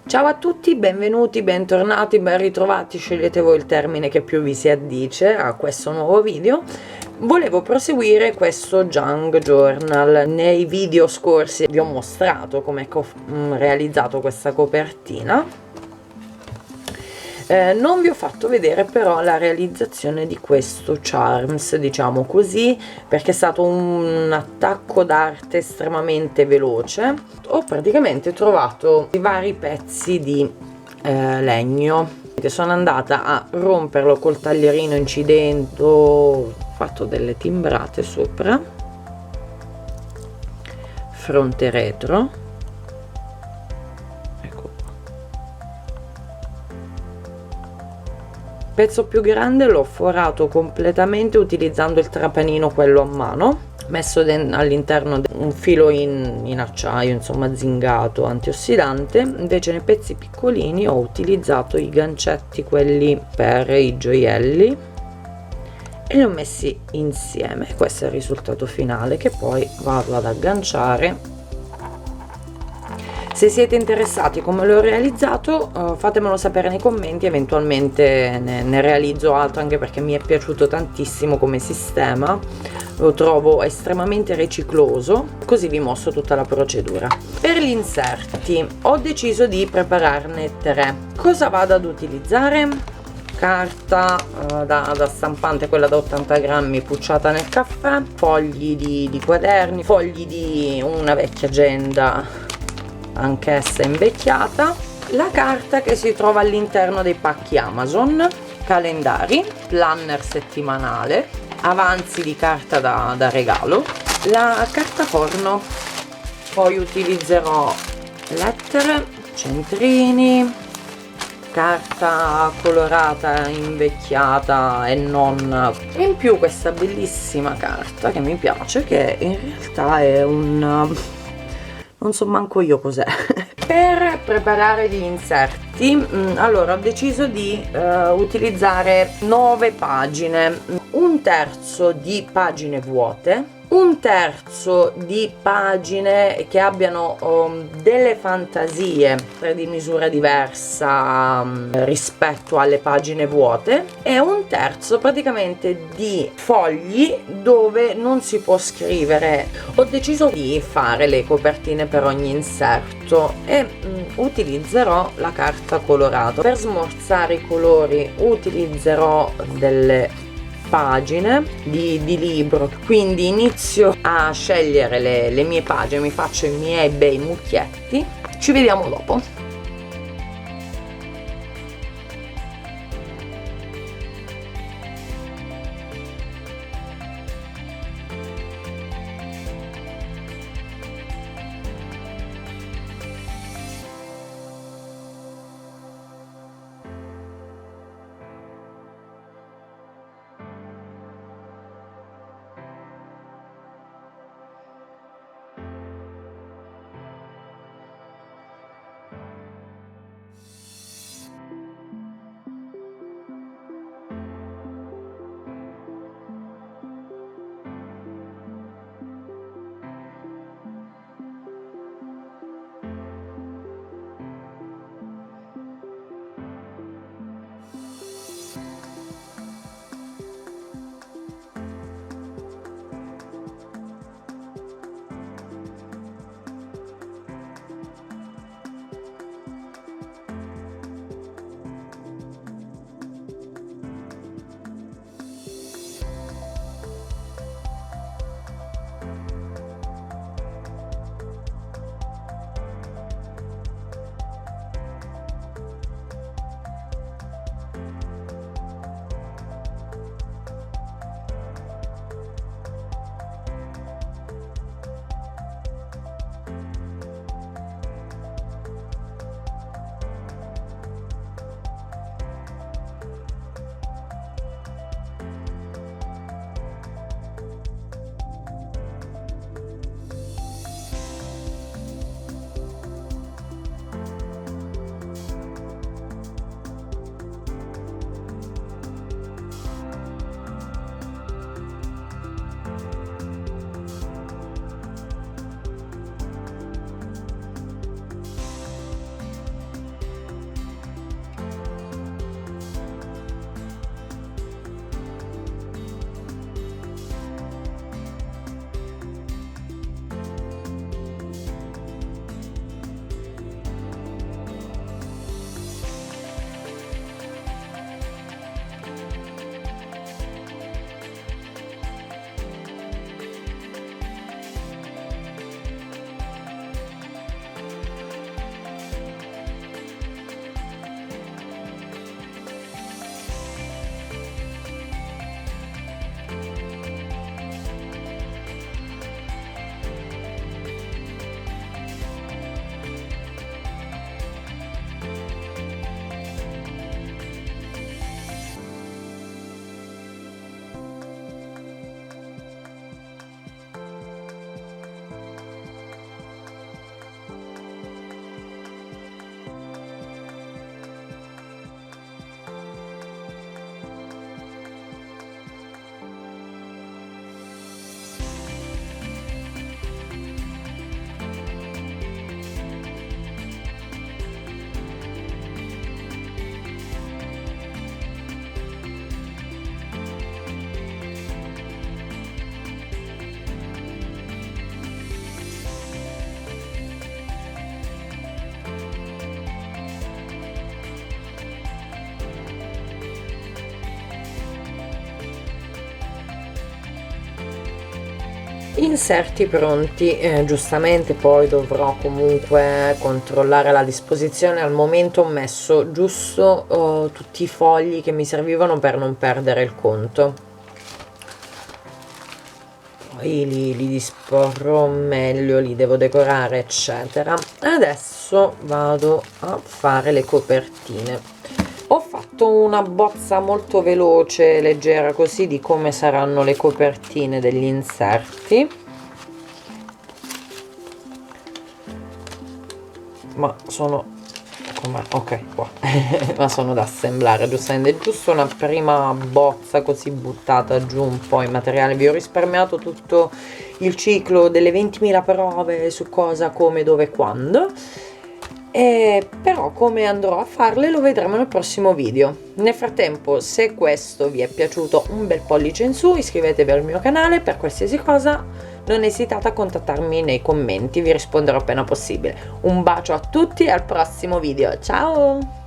Ciao a tutti, benvenuti, bentornati, ben ritrovati, scegliete voi il termine che più vi si addice a questo nuovo video. Volevo proseguire questo junk journal. Nei video scorsi vi ho mostrato come ho realizzato questa copertina. Non vi ho fatto vedere però la realizzazione di questo charms, diciamo così, perché è stato un attacco d'arte estremamente veloce. Ho praticamente trovato i vari pezzi di legno. Sono andata a romperlo col taglierino incidente, ho fatto delle timbrate sopra, fronte e retro. Pezzo più grande l'ho forato completamente utilizzando il trapanino, quello a mano, messo all'interno un filo in acciaio, insomma zingato, antiossidante. Invece nei pezzi piccolini ho utilizzato i gancetti, quelli per i gioielli, e li ho messi insieme. Questo è il risultato finale che poi vado ad agganciare. Se siete interessati come l'ho realizzato, fatemelo sapere nei commenti, eventualmente ne realizzo altro, anche perché mi è piaciuto tantissimo come sistema, lo trovo estremamente ricicloso. Così vi mostro tutta la procedura. Per gli inserti ho deciso di prepararne 3. Cosa vado ad utilizzare? Carta da stampante, quella da 80 grammi pucciata nel caffè, fogli di quaderni, fogli di una vecchia agenda anch'essa invecchiata, la carta che si trova all'interno dei pacchi Amazon, calendari, planner settimanale, avanzi di carta da regalo, la carta forno. Poi utilizzerò lettere, centrini, carta colorata invecchiata e non, e in più questa bellissima carta che mi piace, che in realtà è non so manco io cos'è. Per preparare gli inserti, allora ho deciso di utilizzare 9 pagine, un terzo di pagine vuote, un terzo di pagine che abbiano delle fantasie di misura diversa rispetto alle pagine vuote, e un terzo praticamente di fogli dove non si può scrivere. Ho deciso di fare le copertine per ogni inserto e utilizzerò la carta colorata. Per smorzare i colori utilizzerò delle pagine di libro, quindi inizio a scegliere le mie pagine, mi faccio i miei bei mucchietti. Ci vediamo dopo. Inserti pronti, giustamente poi dovrò comunque controllare la disposizione. Al momento ho messo giusto tutti i fogli che mi servivano per non perdere il conto, poi li disporrò meglio, li devo decorare eccetera. Adesso vado a fare le copertine. Ho fatto una bozza molto veloce, leggera così, di come saranno le copertine degli inserti, ma sono ok qua ma sono da assemblare, giustamente, giusto una prima bozza così buttata giù un po' in materiale. Vi ho risparmiato tutto il ciclo delle 20.000 prove su cosa, come, dove, quando, e però come andrò a farle lo vedremo nel prossimo video. Nel frattempo, se questo vi è piaciuto, un bel pollice in su, iscrivetevi al mio canale. Per qualsiasi cosa non esitate a contattarmi nei commenti, vi risponderò appena possibile. Un bacio a tutti e al prossimo video, ciao!